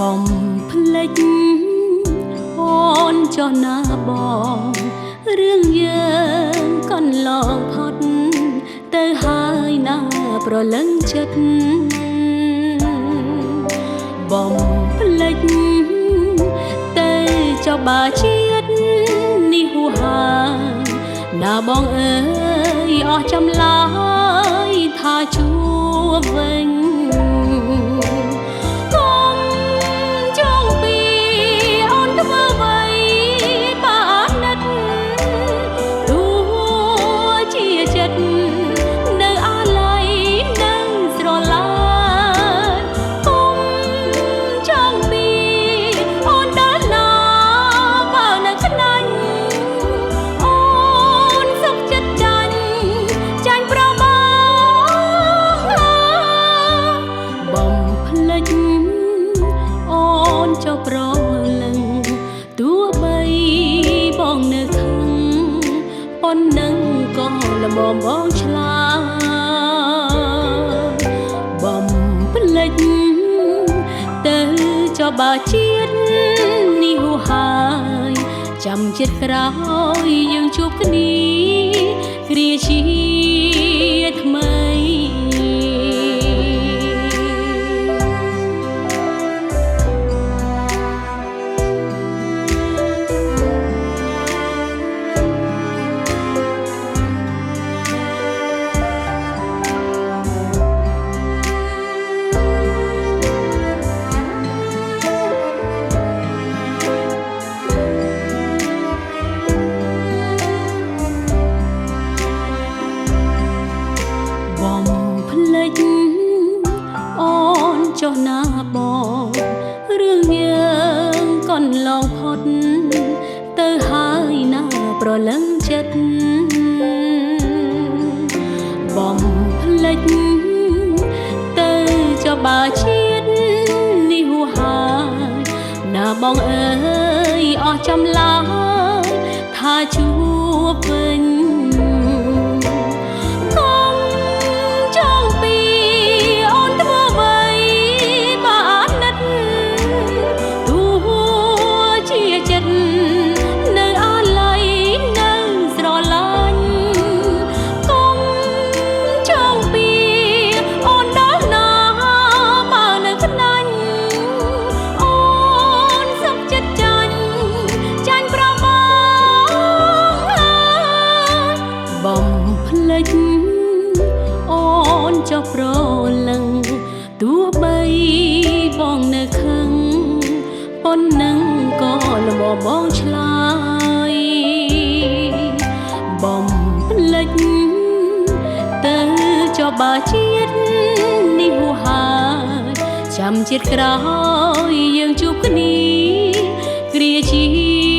បំភ្លេចអូនចុះណាបងរឿងយើងកន្លងផុតទៅហើយណាប្រលឹងចិត្តបំភ្លេចទៅចុះបើជាតិនេះហួហើយណាបងអើយអស់ចំឡាយថាជួបវិញចុះប្រលឹងទោះបីបងនៅខឹងប៉ុណ្ណឹងក៏ល្មមបងឆ្លាតបំភ្លេចទៅចុះបើជាតិនេះហួហើយចាំជាតិក្រោយយើងជួបគ្នាគ្រាជាថ្មីអូនចុះណាបងរឿងយើងកន្លងផុតទៅហើយណាប្រលឹងចិត្តបំភ្លេចទៅចុះបើជាតិនេះហួហើយណាបងអើយអស់ចំឡាយថាជួបវិញអូនចុះប្រលឹងទោះបីបងនៅខឹងប៉ុណ្ណឹងក៏ល្មមបងឆ្លើយបំភ្លេចទៅចុះបើជាតិនេះហួហើយចាំជាតិក្រោយយើងជួបគ្នាគ្រាជា